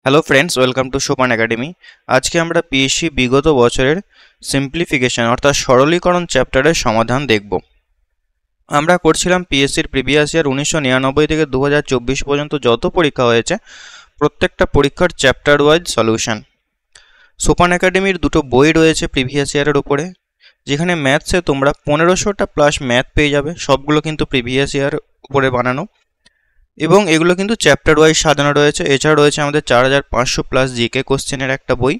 Hello friends, welcome to সোপান academy. আজকে আমরা পিএসসি বিগত বছরের সিম্পলিফিকেশন অর্থাৎ সরলীকরণ চ্যাপ্টারের সমাধান দেখব। আমরা করছিলাম পিএসসির প্রিভিয়াস ইয়ার 1999 থেকে 2024 পর্যন্ত যত পরীক্ষা হয়েছে প্রত্যেকটা পরীক্ষার চ্যাপ্টার ওয়াইজ সলিউশন। সোপান একাডেমির দুটো বই রয়েছে প্রিভিয়াস ইয়ারের উপরে, যেখানে ম্যাথসে তোমরা 1500টা প্লাস ম্যাথ পেয়ে যাবে, সবগুলো কিন্তু প্রিভিয়াস ইয়ার উপরে বানানো এবং এগুলো কিন্তু চ্যাপ্টার ওয়াইজ সাজানো রয়েছে। এছাড়া রয়েছে আমাদের 4500 প্লাস জিকে কোশ্চেনের একটা বই,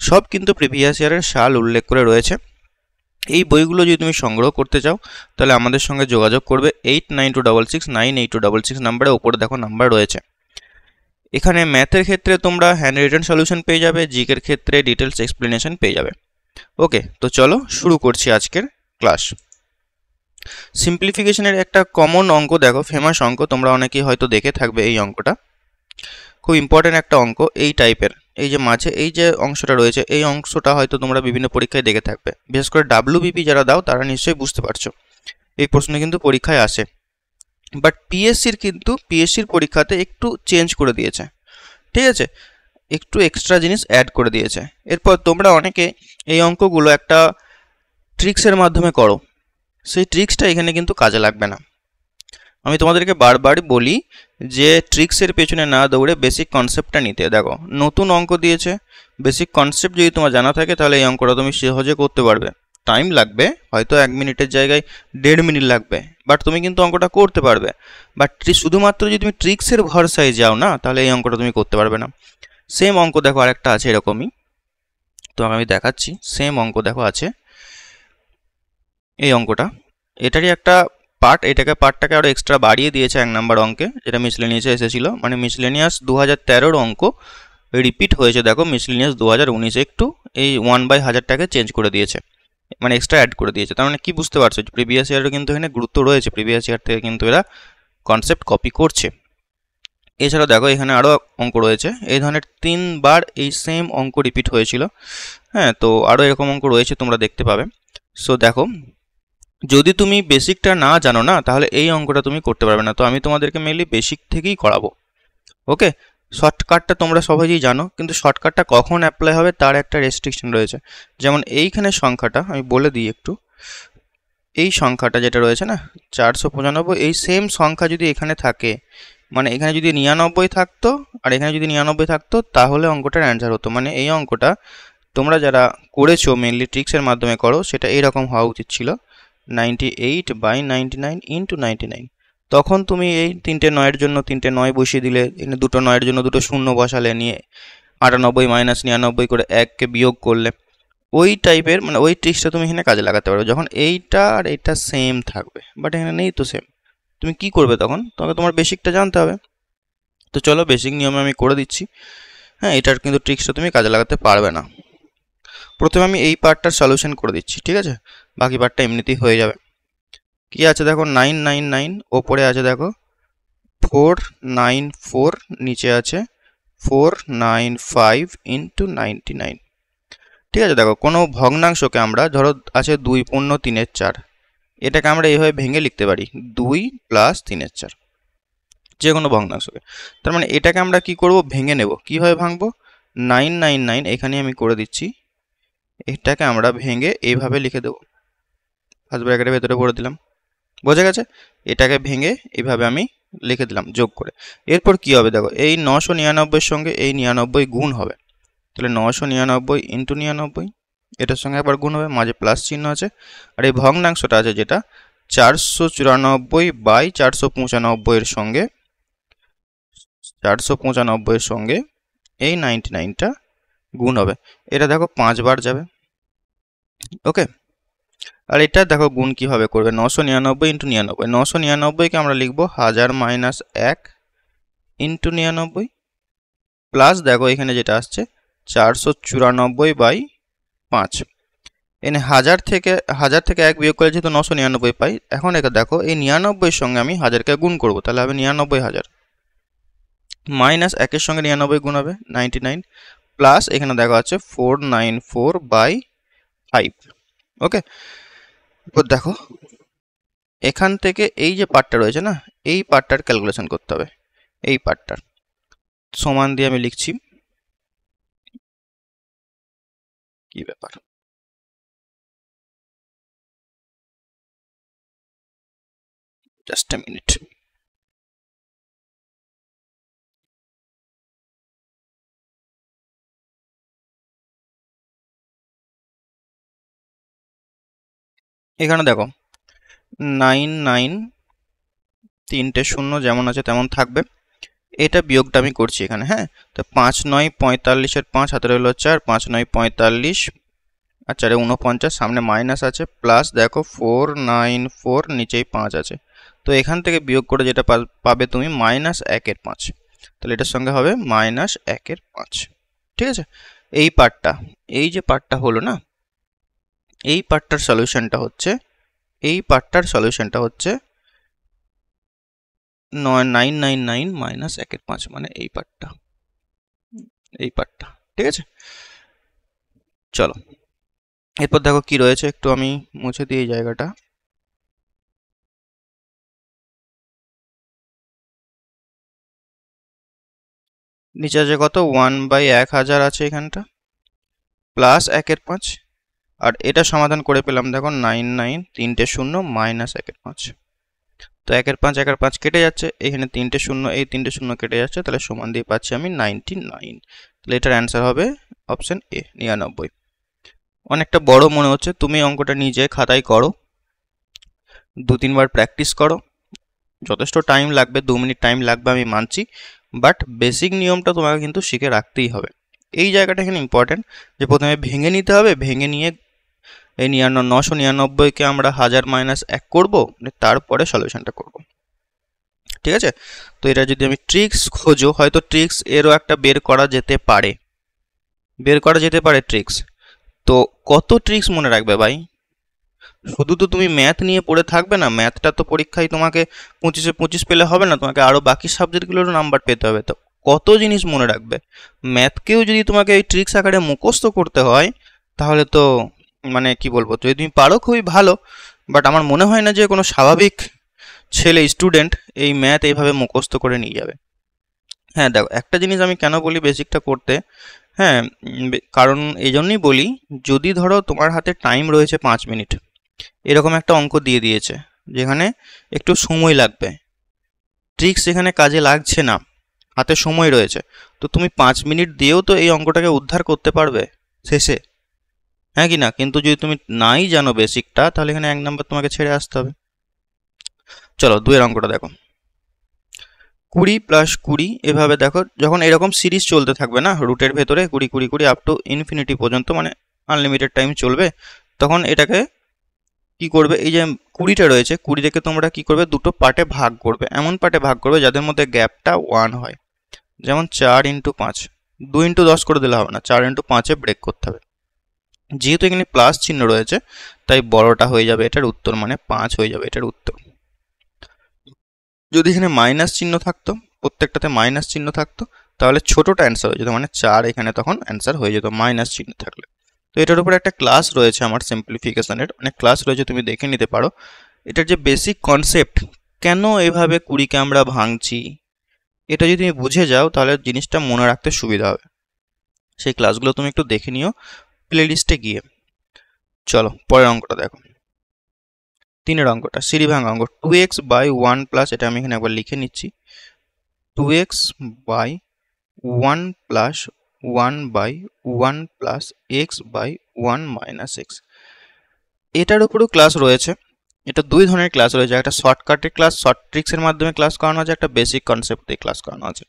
সব কিন্তু প্রিভিয়াস ইয়ারের সাল উল্লেখ করে রয়েছে। এই বইগুলো যদি তুমি সংগ্রহ করতে চাও তাহলে আমাদের সঙ্গে যোগাযোগ করবে 8926698266 নাম্বারে, ওপরে দেখো নাম্বার রয়েছে। এখানে ম্যাথের ক্ষেত্রে তোমরা হ্যান্ড রিটেন সলিউশন পেয়ে যাবে, জিকের ক্ষেত্রে ডিটেলস এক্সপ্লেনেশন পেয়ে যাবে। ওকে, তো চলো শুরু করছি আজকের ক্লাস। সিম্পলিফিকেশনের একটা কমন অঙ্ক দেখো, ফেমাস অঙ্ক, তোমরা অনেকেই হয়তো দেখে থাকবে। এই অঙ্কটা খুব ইম্পর্টেন্ট একটা অঙ্ক, এই টাইপের। এই যে মাঝে এই যে অংশটা রয়েছে, এই অংশটা হয়তো তোমরা বিভিন্ন পরীক্ষায় দেখে থাকবে, বিশেষ করে ডাব্লিউবিপি যারা দাও তারা নিশ্চয়ই বুঝতে পারছো। এই প্রশ্ন কিন্তু পরীক্ষায় আসে, বাট পিএসসির পরীক্ষাতে একটু চেঞ্জ করে দিয়েছে, ঠিক আছে, একটু এক্সট্রা জিনিস অ্যাড করে দিয়েছে। এরপর তোমরা অনেকে এই অঙ্কগুলো একটা ট্রিক্সের মাধ্যমে করো, সেই ট্রিক্সটা এখানে কিন্তু কাজে লাগবে না। আমি তোমাদেরকে বারবার বলি যে ট্রিক্সের পেছনে না দৌড়ে বেসিক কনসেপ্টটা নিতে। দেখো নতুন অঙ্ক দিয়েছে, বেসিক কনসেপ্ট যদি তোমার জানা থাকে তাহলে এই অঙ্কটা তুমি সহজে করতে পারবে। টাইম লাগবে হয়তো 1 মিনিটের জায়গায় 1.5 মিনিট লাগবে, বাট তুমি কিন্তু অঙ্কটা করতে পারবে। বাট শুধুমাত্র যদি তুমি ট্রিক্সের ভরসায় যাও না, তাহলে এই অঙ্কটা তুমি করতে পারবে না। সেম অঙ্ক দেখো আরেকটা আছে এরকমই, তো আমি দেখাচ্ছি। সেম অঙ্ক দেখো আছে এই অঙ্কটা, এটারই একটা পার্ট, পার্টটাকে আরও এক্সট্রা বাড়িয়ে দিয়েছে 1 নাম্বার অঙ্কে, যেটা মিসলেনিয়াসে এসেছিল। মানে মিসলেনিয়াস 2013 অঙ্ক রিপিট হয়েছে, দেখো মিসলেনিয়াস 2019 একটু এই 1/1000টাকে চেঞ্জ করে দিয়েছে, মানে এক্সট্রা অ্যাড করে দিয়েছে। তার মানে কি বুঝতে পারছো, প্রিভিয়াস ইয়ারের কিন্তু এখানে গুরুত্ব রয়েছে, প্রিভিয়াস ইয়ার থেকে কিন্তু এরা কনসেপ্ট কপি করছে। এছাড়া দেখো এখানে আরও অঙ্ক রয়েছে, এই ধরনের 3বার এই সেম অঙ্ক রিপিট হয়েছিল। হ্যাঁ, তো আরও এরকম অঙ্ক রয়েছে, তোমরা দেখতে পাবে। সো দেখো, যদি তুমি বেসিকটা না জানো না, তাহলে এই অঙ্কটা তুমি করতে পারবে না। তো আমি তোমাদেরকে মেনলি বেসিক থেকেই করাবো। ওকে, শর্টকাটটা তোমরা সহজেই জানো, কিন্তু শর্টকাটটা কখন অ্যাপ্লাই হবে তার একটা রেস্ট্রিকশন রয়েছে। যেমন এইখানে সংখ্যাটা আমি বলে দিই একটু, এই সংখ্যাটা যেটা রয়েছে না 495, এই সেম সংখ্যা যদি এখানে থাকে, মানে এখানে যদি 99 থাকতো আর এখানে যদি 99 থাকতো, তাহলে অঙ্কটার অ্যান্সার হতো। মানে এই অঙ্কটা তোমরা যারা করেছো মেনলি ট্রিক্সের মাধ্যমে করো, সেটা এইরকম হওয়া উচিত ছিল 98/99 ইন্টু 99। তখন তুমি এই 3টে 9-এর জন্য 3টে 9 বসিয়ে দিলে, এখানে 2টো 9-এর জন্য 2টো শূন্য বসালে, নিয়ে 98 মাইনাস 99 করে 1কে বিয়োগ করলে, ওই টাইপের মানে ওই ট্রিক্সটা তুমি এখানে কাজে লাগাতে পারো যখন এইটা আর এইটা সেম থাকবে। বাট এখানে নেই তো সেম, তুমি কি করবে তখন? তোমাকে তোমার বেসিকটা জানতে হবে। তো চলো বেসিক নিয়মে আমি করে দিচ্ছি। হ্যাঁ, এটার কিন্তু ট্রিক্সটা তুমি কাজে লাগাতে পারবে না। প্রথমে আমি এই পার্টটার সলিউশন করে দিচ্ছি, ঠিক আছে, বাকি পার্টটা এমনিতেই হয়ে যাবে। কি আছে দেখো, 999, ওপরে আছে দেখো 494, নিচে আছে 495 ইন্টু 99। ঠিক আছে, দেখো কোনো ভগ্নাংশকে আমরা, ধরো আছে 2 পূর্ণ 3/4, এটাকে আমরা এইভাবে ভেঙে লিখতে পারি 2 প্লাস 3/4, যে কোনো ভগ্নাংশকে। তার মানে এটাকে আমরা কি করব, ভেঙে নেব। কিভাবে ভাঙবো, 999 এখানে আমি করে দিচ্ছি, এটাকে আমরা ভেঙে এইভাবে লিখে দেবো, ফার্স্ট ব্র্যাকেটের ভেতরে ভরে দিলাম, বোঝা গেছে? এটাকে ভেঙে এইভাবে আমি লিখে দিলাম যোগ করে। এরপর কি হবে দেখো, এই 999-এর সঙ্গে এই 99 গুণ হবে, তাহলে 999 ইন্টু 99, এটার সঙ্গে একবার গুণ হবে, মাঝে প্লাস চিহ্ন আছে। আর এই ভগ্নাংশটা আছে যেটা 494/495-এর সঙ্গে 495-এর সঙ্গে এই 99টা গুণ হবে। এটা দেখো 5 বার যাবে। ওকে, আর এটা দেখো গুণ কিভাবে করবে, 999 ইন্টু 99, 999কে আমরা লিখবো 1000 মাইনাস 1 ইন্টু 99, প্লাস দেখো এখানে যেটা আসছে 494/5। এখানে 1000 থেকে 1 বিয়োগ করে যেহেতু 999 পাই, এখন এটা দেখো এই 99-এর সঙ্গে আমি 1000কে গুণ করবো, তাহলে হবে 99,000, মাইনাস 1-এর সঙ্গে 99 গুণ হবে 99, প্লাস এখানে দেখো আছে 494/5। ওকে, এবার দেখো এখান থেকে এই যে পার্টটা রয়েছে না, এই পার্টটার ক্যালকুলেশন করতে হবে। এই পার্টটার সমান দিয়ে আমি লিখছি কি ব্যাপার, জাস্ট এ মিনিট। এখানে দেখো 9 9 তিনটে শূন্য যেমন আছে তেমন থাকবে। এটা বিয়োগটা আমি করছি এখানে, হ্যাঁ। তো 5 9 45-এর 5 হাতে রইল 4, 5 9 45 আর 4 49, সামনে মাইনাস আছে, প্লাস দেখো 4 9 4 নিচেই 5 আছে। তো এখান থেকে বিয়োগ করে যেটা পাবে তুমি -1-এর 5, তাহলে এটার সঙ্গে হবে -1-এর 5। ঠিক আছে, এই পার্টটা, এই যে পার্টটা হলো না, এই পার্টটার সলিউশনটা হচ্ছে, এই পার্টটার সলিউশনটা হচ্ছে 999 -1-এর 5, মানে এই পার্টটা, এই পার্টটা। ঠিক আছে, চলো এরপর দেখো কি রয়েছে, একটু আমি মুছে দিই এই জায়গাটা। নিচে আছে কত, 1/1000 আছে এখানটা, প্লাস 1-এর 5, আর এটা সমাধান করে পেলাম দেখো 9 9 তিনটে শূন্য -1-এর 5। তো 1-এর 5 1-এর 5 কেটে যাচ্ছে, এখানে তিনটে শূন্য, এই তিনটে শূন্য কেটে যাচ্ছে, তাহলে সমান দিয়ে পাচ্ছি আমি 99। তাহলে এটার অ্যান্সার হবে অপশন এ, 99। অনেকটা বড় মনে হচ্ছে, তুমি অঙ্কটা নিজে খাতায় করো, 2-3 বার প্র্যাকটিস করো, যথেষ্ট টাইম লাগবে, 2 মিনিট টাইম লাগবে আমি মানছি, বাট বেসিক নিয়মটা তোমাকে কিন্তু শিখে রাখতেই হবে। এই জায়গাটা এখানে ইম্পর্টেন্ট, যে প্রথমে ভেঙে নিতে হবে, ভেঙে নিয়ে এই 999কে আমরা 1000 - 1 করবো, তারপরে সলিউশনটা করব। ঠিক আছে, তো এটা যদি আমি ট্রিক্স খোঁজো, হয়তো ট্রিক্স এরও একটা বের করা যেতে পারে, ট্রিক্স। তো কত ট্রিক্স মনে রাখবে ভাই, শুধু তো তুমি ম্যাথ নিয়ে পড়ে থাকবে না, ম্যাথটা তো পরীক্ষায় তোমাকে 25-এ 25 পেলে হবে না, তোমাকে আরও বাকি সাবজেক্টগুলোরও নাম্বার পেতে হবে। তো কত জিনিস মনে রাখবে, ম্যাথকেও যদি তোমাকে এই ট্রিক্স আকারে মুখস্থ করতে হয়, তাহলে তো মানে কি বলবো, যদি তুমি পারো খুবই ভালো, বাট আমার মনে হয় না যে কোনো স্বাভাবিক ছেলে স্টুডেন্ট এই ম্যাথ এইভাবে মুখস্থ করে নিয়ে যাবে। হ্যাঁ দেখো, একটা জিনিস আমি কেন বলি বেসিকটা করতে, হ্যাঁ কারণ এই জন্যই বলি, যদি ধরো তোমার হাতে টাইম রয়েছে 5 মিনিট, এরকম একটা অঙ্ক দিয়ে দিয়েছে যেখানে একটু সময় লাগবে, ট্রিক্স এখানে কাজে লাগছে না, হাতে সময় রয়েছে, তো তুমি 5 মিনিট দিয়েও তো এই অঙ্কটাকে উদ্ধার করতে পারবে শেষে, হ্যাঁ কি না? কিন্তু যদি তুমি নাই জানো বেসিকটা, তাহলে এখানে 1 নাম্বার তোমাকে ছেড়ে আসতে হবে। চলো 2 এর অঙ্কটা দেখো, 20 + 20, এভাবে দেখো যখন এরকম সিরিজ চলতে থাকবে না রুটের ভেতরে 20 20 20 আপ টু ইনফিনিটি পর্যন্ত, মানে আনলিমিটেড টাইম চলবে, তখন এটাকে কি করবে, এই যে 20টা রয়েছে, 20 থেকে তোমরা কি করবে, দুটো পার্টে ভাগ করবে, এমন পার্টে ভাগ করবে যাদের মধ্যে গ্যাপটা 1 হয়, যেমন 4 × 5, 2 × 10 করে দিলে হবে না, 4 × 5-এ ব্রেক করতে হবে। যেহেতু এখানে প্লাস চিহ্ন রয়েছে, তাই বড়টা হয়ে যাবে এটার উত্তর, মানে 5 হয়ে যাবে এটার উত্তর। যদি এখানে মাইনাস চিহ্ন থাকতো, প্রত্যেকটাতে মাইনাস চিহ্ন থাকতো, তাহলে ছোটটা অ্যান্সার হয়ে যেত, মানে 4 এখানে তখন অ্যান্সার হয়ে যেত মাইনাস চিহ্ন থাকলে। তো এটার উপরে একটা ক্লাস রয়েছে আমার সিম্পলিফিকেশনের, অনেক ক্লাস রয়েছে, তুমি দেখে নিতে পারো। এটার যে বেসিক কনসেপ্ট, কেন এভাবে 20কে আমরা ভাঙছি, এটা যদি তুমি বুঝে যাও তাহলে জিনিসটা মনে রাখতে সুবিধা হবে। সেই ক্লাসগুলো তুমি একটু দেখে নিও প্লেলিস্টে গিয়ে। চলো পরের অঙ্কটা দেখো, 3-এর অঙ্কটা সিঁড়ি ভাঙা অঙ্ক, 2x/1+, এটা আমি এখানে একবার লিখে নিচ্ছি, 2x/1+1/1 - x, এটার উপরেও ক্লাস রয়েছে। এটা 2 ধরনের ক্লাস রয়েছে, একটা শর্টকাটের ক্লাস, শর্ট ট্রিক্সের মাধ্যমে ক্লাস করানো আছে, একটা বেসিক কনসেপ্ট দিয়ে ক্লাস করানো আছে।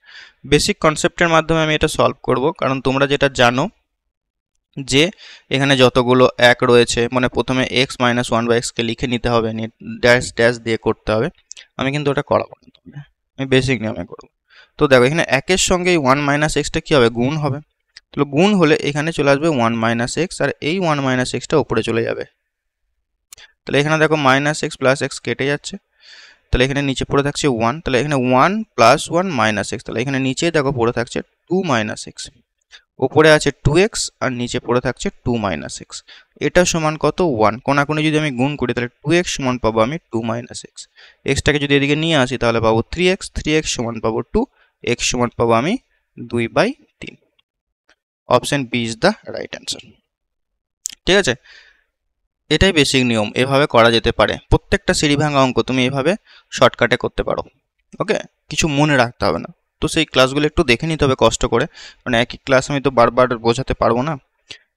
বেসিক কনসেপ্টের মাধ্যমে আমি এটা সলভ করব, কারণ তোমরা যেটা জানো যে এখানে যতগুলো 1 রয়েছে, মানে প্রথমে x - 1/x কে লিখে নিতে হবে, ড্যাশ ড্যাশ দিয়ে করতে হবে, আমি কিন্তু ওটা করাবো না, আমি বেসিক নিয়মে করব। তো দেখো এখানে 1-এর সঙ্গে এই 1 - x টা কি হবে, গুণ হবে, তাহলে গুণ হলে এখানে চলে আসবে 1 - x, আর এই 1 - x টা উপরে চলে যাবে, তাহলে এখানে দেখো -x + x কেটে যাচ্ছে, তাহলে এখানে নিচে পড়ে থাকছে 1, তাহলে এখানে 1 + 1 - x, তাহলে এখানে নিচে দেখো পড়ে থাকছে 2 - x, উপরে আছে 2x আর নিচে পড়ে থাকছে 2 - x, এটা সমান কত, 1। কোনাকুনি যদি আমি গুণ করি তাহলে 2x সমান পাবো আমি 2 - x, xটাকে যদি এদিকে নিয়ে আসি তাহলে পাবো 3x, 3x সমান পাবো 2, x সমান পাবো আমি 2/3। Option B is the right answer. ঠিক আছে, এটাই বেসিক নিয়ম, এভাবে করা যেতে পারে। প্রত্যেকটা সিঁড়ি ভাঙা অঙ্ক তুমি এভাবে শর্টকাটে করতে পারো। ওকে, কিছু মনে রাখতে হবে না। তো সেই ক্লাসগুলো একটু দেখে নিতে হবে কষ্ট করে, মানে একই ক্লাস আমি তো বারবার বোঝাতে পারবো না।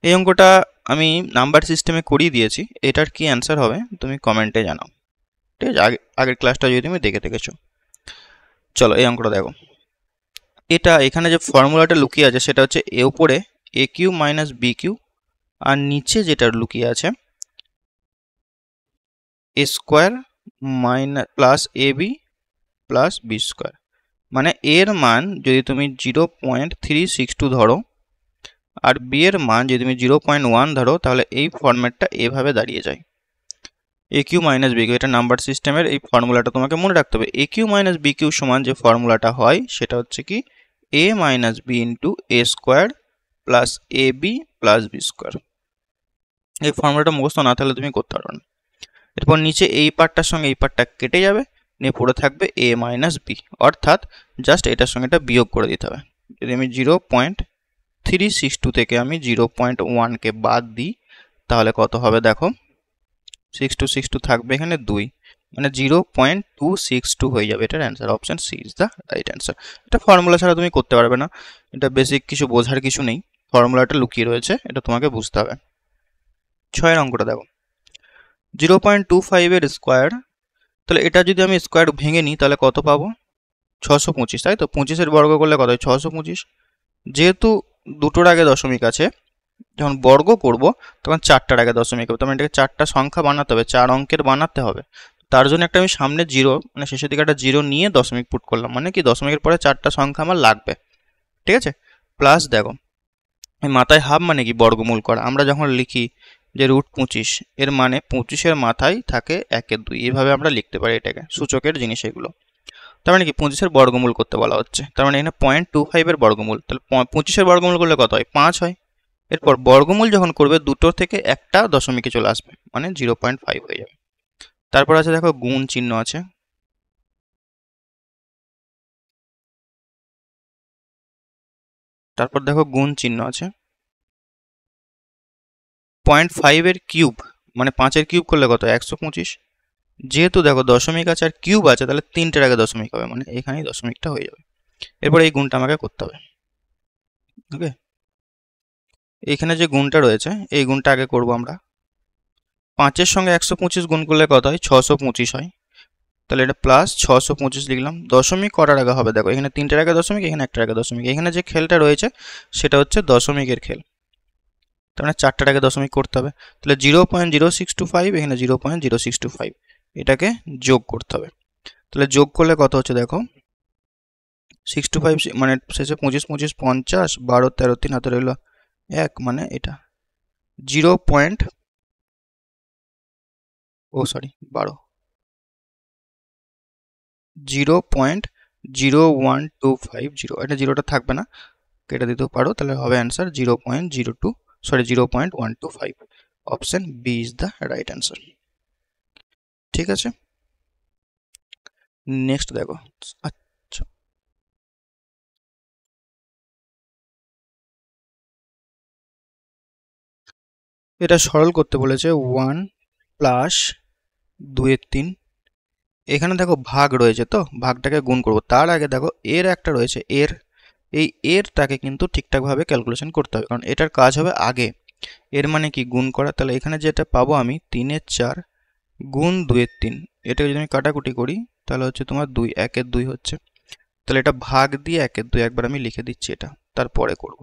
এই অঙ্কটা আমি নাম্বার সিস্টেমে করিয়ে দিয়েছি, এটার কি অ্যান্সার হবে তুমি কমেন্টে জানাও। ঠিক আছে, আগের ক্লাসটা যদি তুমি দেখে দেখেছো। চলো এই অঙ্কটা দেখো। এটা এখানে যে ফর্মুলাটা লুকিয়ে আছে সেটা হচ্ছে এ উপরে এ কিউ মাইনাস বি কিউ, আর নিচে যেটা লুকিয়ে আছে এ square minus plus A B plus B square. মানে এর মান যদি তুমি 0.362 ধরো আর বি এর মান যদি তুমি 0.1 ধরো, তাহলে এই ফরম্যাটটা এভাবে দাঁড়িয়ে যায়, এ কিউ মাইনাস বি কিউ। এটা নাম্বার সিস্টেমের এই ফর্মুলাটা তোমাকে মনে রাখতে হবে। এ কিউ মাইনাস বি কিউ সমান যে ফর্মুলাটা হয় সেটা হচ্ছে কি এ minus B into A square plus A B plus B square. এই ফর্মুলাটা মুখস্থ না থাকলে তুমি করতে পারবে না। এরপর নিচে এই পার্টটার সঙ্গে এই পার্টটা কেটে যাবে, নিয়ে পড়ে থাকবে এ মাইনাস বি, অর্থাৎ জাস্ট এটার সঙ্গে এটা বিয়োগ করে দিতে হবে। যদি আমি 0.362 থেকে আমি 0.1কে বাদ দিই তাহলে কত হবে দেখো, 6262 থাকবে এখানে 2, মানে 0.262 হয়ে যাবে এটার answer. Option C is the right answer. এটা ফর্মুলা ছাড়া তুমি করতে পারবে না, এটা বেসিক কিছু বোঝার কিছু নেই, ফর্মুলাটা লুকিয়ে রয়েছে, এটা তোমাকে বুঝতে হবে। 6 অঙ্কটা দেখো, 0.25 এর স্কোয়ার, তাহলে এটা যদি আমি স্কোয়ার ভেঙে নিই তাহলে কত পাবো, 625, তাই তো? 25-এর বর্গ করলে কত হয়, 625। যেহেতু দুটোর আগে দশমিক আছে, যখন বর্গ করব তখন 4টার আগে দশমিক হবে, তখন এটাকে 4টা সংখ্যা বানাতে হবে, 4 অঙ্কের বানাতে হবে। তার জন্য একটা আমি সামনে জিরো, মানে শেষের দিকে একটা জিরো নিয়ে দশমিক পুট করলাম, মানে কি দশমিকের পরে 4টা সংখ্যা আমার লাগবে। ঠিক আছে, প্লাস দেখো এই মাথায় হাফ মানে কি বর্গমূল করা। আমরা যখন লিখি যে √25, এর মানে 25-এর মাথায় থাকে 1/2, এভাবে আমরা লিখতে পারি, এটাকে সূচকের জিনিস এগুলো। তার মানে কি 25-এর বর্গমূল করতে বলা হচ্ছে, তার মানে এখানে 0.25-এর বর্গমূল, তাহলে 25-এর বর্গমূল করলে কত হয়, 5 হয়। এরপর বর্গমূল যখন করবে দুটো থেকে একটা দশমিকে চলে আসবে, মানে 0.5 হয়ে যাবে। তারপর আছে দেখো গুণ চিহ্ন আছে, তারপর দেখো গুণ চিহ্ন আছে। 0.5-এর কিউব মানে 5-এর কিউব করলে কত, 125। যেহেতু দেখো দশমিক আছে আর কিউব আছে, তাহলে 3টের আগে দশমিক হবে, মানে এখানেই দশমিকটা হয়ে যাবে। এরপর এই গুণটা আমাকে করতে হবে। ওকে, এইখানে যে গুণটা রয়েছে এই গুণটা আগে করব আমরা। 5-এর সঙ্গে 125 গুণ করলে কত হয়, 625 হয়। তাহলে এটা প্লাস 625 লিখলাম। দশমিক করার আগে হবে দেখো, এখানে 3টের আগে দশমিক, এখানে 1টার আগে দশমিক, এখানে যে খেলটা রয়েছে সেটা হচ্ছে দশমিকের খেল, তার মানে 4টার আগে দশমিক করতে হবে। তাহলে 0.0625, এখানে 0.0625, এটাকে যোগ করতে হবে। তাহলে যোগ করলে কত হচ্ছে দেখো, 625 মানে শেষে 25 25 50, 12 13 3 হাতে রইল 1, মানে এটা 0.0125, এটা জিরোটা থাকবে না, কেটে দিতেও পারো, তাহলে হবে answer 0.125। Option B is the right answer. ঠিক আছে, নেক্সট দেখো। আচ্ছা, এটা সরল করতে বলেছে 1 প্লাস 2/3। এখানে দেখো ভাগ রয়েছে, তো ভাগটাকে গুণ করব। তার আগে দেখো এর একটা রয়েছে, এই এরটাকে কিন্তু ঠিকঠাকভাবে ক্যালকুলেশন করতে হবে, কারণ এটার কাজ হবে আগে। এর মানে কি গুণ করা, তাহলে এখানে যেটা পাবো আমি 3-এর 4 গুণ 2-এর 3, এটাকে যদি আমি কাটাকুটি করি তাহলে হচ্ছে তোমার 2, 1-এর 2 হচ্ছে। তাহলে এটা ভাগ দিয়ে 1-এর 2 একবার আমি লিখে দিচ্ছি, এটা তারপরে করব।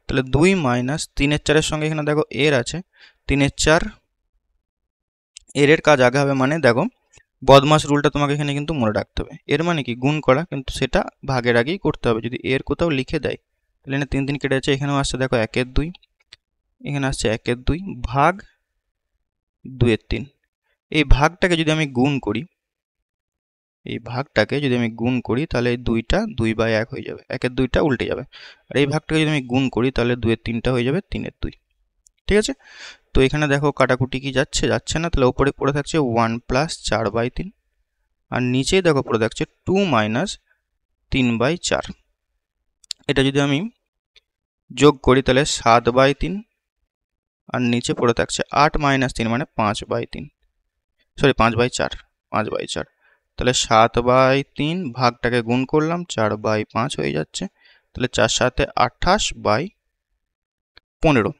তাহলে 2 মাইনাস 3-এর 4-এর সঙ্গে এখানে দেখো এর আছে, 3-এর 4, এর কাজ আগে হবে, মানে দেখো বদমাস রুলটা তোমাকে এখানে কিন্তু মনে রাখতে হবে। এর মানে কি গুণ করা, কিন্তু সেটা ভাগের আগেই করতে হবে। যদি এর কোথাও লিখে দেয় তাহলে এখানে 3 3 কেটে যাচ্ছে, এখানেও আসছে দেখো 1-এর 2, এখানে আসছে 1-এর 2 ভাগ 2-এর 3। এই ভাগটাকে যদি আমি গুণ করি, তাহলে এই 2টা 2/1 হয়ে যাবে, 1-এর 2টা উল্টে যাবে। আর এই ভাগটাকে যদি আমি গুণ করি তাহলে 2-এর 3টা হয়ে যাবে 3-এর 2। ঠিক আছে, তো এখানে দেখো কাটাকুটি কি যাচ্ছে না, তাহলে উপরে পড়ে থাকছে 1 প্লাস 4/3, আর নিচেই দেখো পড়ে থাকছে 2 মাইনাস 3/4। এটা যদি আমি যোগ করি তাহলে 7/3 আর নিচে পড়ে থাকছে 8 - 3 মানে 5/3, সরি 5/4, 5/4। তাহলে 7/3 ভাগটাকে গুণ করলাম 4/5 হয়ে যাচ্ছে। তাহলে 4 × 7 = 28/15,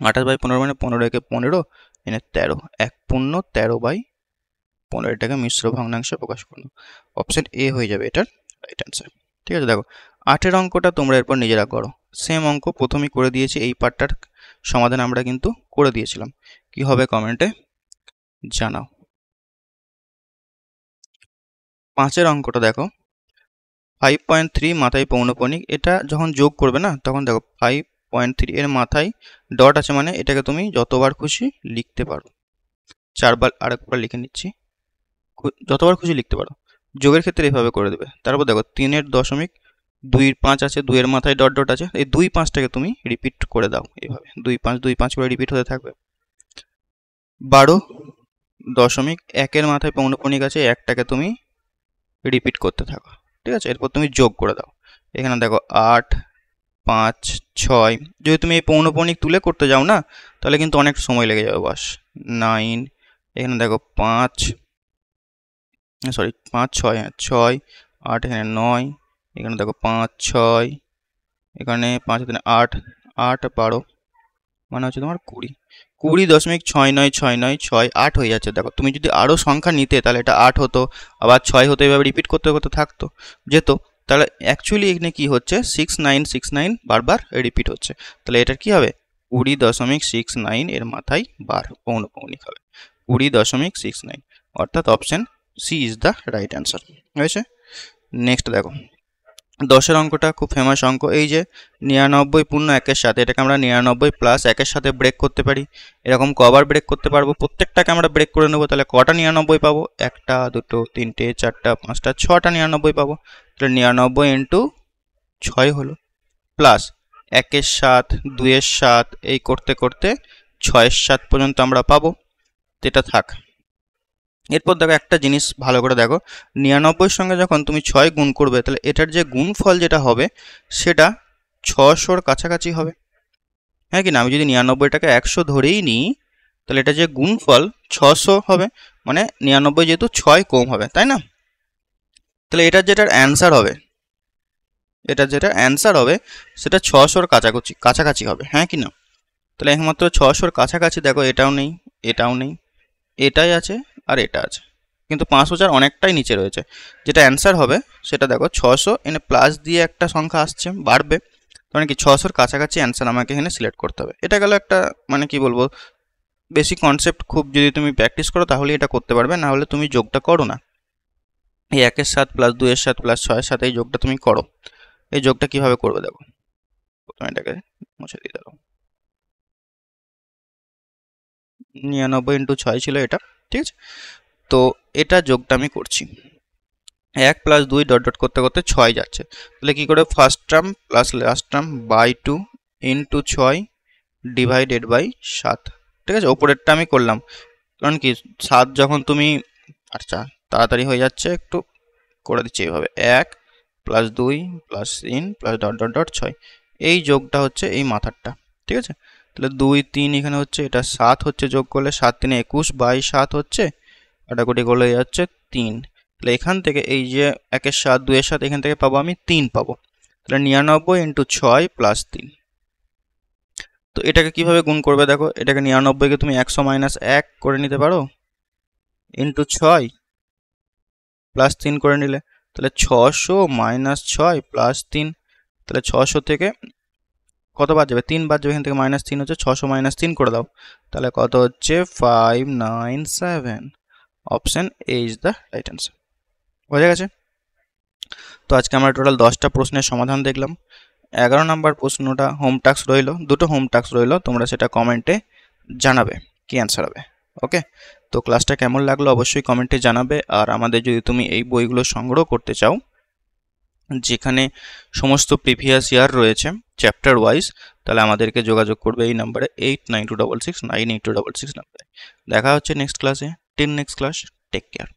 28/15 মানে 15 × 15 এখানে 13, 1×13/15 এটাকে মিশ্র ভগ্নাংশে প্রকাশ করলাম। অপশন এ হয়ে যাবে এটার রাইট অ্যান্সার। ঠিক আছে, দেখো 8এর অঙ্কটা তোমরা এরপর নিজেরা করো। সেম অঙ্ক প্রথমেই করে দিয়েছি, এই পার্টটার সমাধান আমরা কিন্তু করে দিয়েছিলাম। কি হবে কমেন্টে জানাও। 5এর অঙ্কটা দেখো 5.3 মাথায় পৌনঃপুনিক, এটা যখন যোগ করবে না তখন দেখো 5.3 এর মাথায় ডট আছে মানে এটাকে তুমি যতবার খুশি লিখতে পারো। 4বার আরেকবার লিখে নিচ্ছি, যতবার খুশি লিখতে পারো। যোগের ক্ষেত্রে এভাবে করে দেবে। তারপর দেখো 3-এর দশমিক 2-5 আছে, 2 এর মাথায় ডট ডট আছে, এই 2-5টাকে তুমি রিপিট করে দাও এইভাবে, 2-5 করে রিপিট হতে থাকবে। 12.1-এর মাথায় পৌনঃপুনিক আছে, একটাকে তুমি রিপিট করতে থাকো। ঠিক আছে, এরপর তুমি যোগ করে দাও। এখানে দেখো 8, 5, 6, যদি তুমি এই পৌনঃপুনিক তুলে করতে যাও না তাহলে কিন্তু অনেক সময় লেগে যাবে বাস। 9, এখানে দেখো 5, 6, 6, 8, এখানে 9, এখানে দেখো 5, 6, এখানে 5, 8, 8, 12 মানে হচ্ছে তোমার 20, 20.696968 হয়ে যাচ্ছে। দেখো তুমি যদি আরও সংখ্যা নিতে তাহলে এটা 8 হতো, আবার 6 হতো, এভাবে রিপিট করতে করতে থাকতো যেত। তাহলে অ্যাকচুয়ালি এখানে কি হচ্ছে 6969 বারবার রিপিট হচ্ছে। তাহলে এটার কি হবে 20.69 এর মাথায় বার পৌনঃপুনিক হবে 20.69, অর্থাৎ option C is the right answer হয়েছে। নেক্সট দেখো 10এর অঙ্কটা খুব ফেমাস অঙ্ক, এই যে 99 পূর্ণ 1-এর সাথে, এটাকে আমরা 99 প্লাস 1-এর সাথে ব্রেক করতে পারি। এরকম কবার ব্রেক করতে পারবো, প্রত্যেকটাকে আমরা ব্রেক করে নেবো। তাহলে কটা 99 পাবো, 1টা 2টো 3টে 4টা 5টা 6টা 99 পাবো। তাহলে 99 × 6 হলো, প্লাস 1-এর 7, 2-এর 7, এই করতে করতে 6-এর 7 পর্যন্ত আমরা পাবো। এটা থাক। এরপর দেখো একটা জিনিস ভালো করে দেখো, 99-র সঙ্গে যখন তুমি 6 গুণ করবে তাহলে এটার যে গুণফল যেটা হবে সেটা 600-র কাছাকাছি হবে, হ্যাঁ কি না? আমি যদি 99টাকে 100 ধরেই নিই তাহলে এটা যে গুণফল 600 হবে, মানে 99 যেহেতু 6 কম হবে, তাই না? তাহলে এটার যেটার অ্যান্সার হবে, সেটা 600-র কাছাকাছি হবে, হ্যাঁ কি না? তাহলে একমাত্র 600-র কাছাকাছি দেখো এটাও নেই, এটাও নেই, এটাই আছে আর এটা আছে, কিন্তু 500 অনেকটাই নিচে রয়েছে। যেটা অ্যান্সার হবে সেটা দেখো 600, এনে প্লাস দিয়ে একটা সংখ্যা আসছে বাড়বে, কারণ কি 600-র কাছাকাছি অ্যান্সার আমাকে এখানে সিলেক্ট করতে হবে। এটা গেল একটা মানে কি বলবো বেসিক কনসেপ্ট, খুব যদি তুমি প্র্যাকটিস করো তাহলে এটা করতে পারবে, না হলে তুমি যোগটা করো না। এই 1-এর 7 প্লাস 2-এর 7 প্লাস 6-এর 7 এই যোগটা তুমি করো। এই যোগটা কিভাবে করবে দেখো, প্রথমে এটাকে মুছে দিয়ে দাও। 99 × 6 ছিল এটা, ঠিক আছে? তো এটা যোগটা আমি করছি, 1 + 2 ডট ডট করতে করতে 6 যাচ্ছে। তাহলে কি করে, first term plus last term by 2 × 6 divided by 7, ঠিক আছে? ওপরেরটা আমি করলাম, কারণ কি 7 যখন তুমি, আচ্ছা তাড়াতাড়ি হয়ে যাচ্ছে একটু করে দিচ্ছি এইভাবে, 1 + 2 + 3 প্লাস ডট ডট ডট 6, এই যোগটা হচ্ছে এই মাথারটা, ঠিক আছে? তাহলে 2 3 এখানে হচ্ছে, এটা 7 হচ্ছে, যোগ করলে 7 × 3 = 21 বাই 7 হচ্ছে, কাটাকুটি করলে যাচ্ছে 3। তাহলে এখান থেকে এই যে 1-এর 7 2-এর 7 এখান থেকে পাবো আমি 3 পাবো। তাহলে 99 × 6 + 3। তো এটাকে কিভাবে গুণ করবে দেখো, এটাকে 99কে তুমি 100 - 1 করে নিতে পারো, ইন্টু 6 প্লাস 3 করে নিলে, তাহলে 600 - 6 প্লাস 3, তাহলে 600 থেকে কত বাদ যাবে, 3 বাদ যাবে, এখান থেকে -3 হচ্ছে, 600 - 3 করে দাও, তাহলে কত হচ্ছে 597। Option A is the right answer. বোঝা গেছে? তো আজকে আমরা টোটাল 10টা প্রশ্নের সমাধান দেখলাম। 11 নম্বর প্রশ্নটা হোম টাস্ক রইল, দুটো হোম টাস্ক রইল, তোমরা সেটা কমেন্টে জানাবে কি অ্যান্সার হবে। ওকে, তো ক্লাসটা কেমন লাগলো অবশ্যই কমেন্টে জানাবে। আর আমাদের যদি তুমি এই বইগুলো সংগ্রহ করতে চাও যেখানে সমস্ত প্রিভিয়াস ইয়ার রয়েছে চ্যাপ্টার ওয়াইজ, তাহলে আমাদেরকে যোগাযোগ করবে এই নাম্বারে 8926698266 নাম্বারে। দেখা হচ্ছে নেক্সট ক্লাসে। Till next class, take care.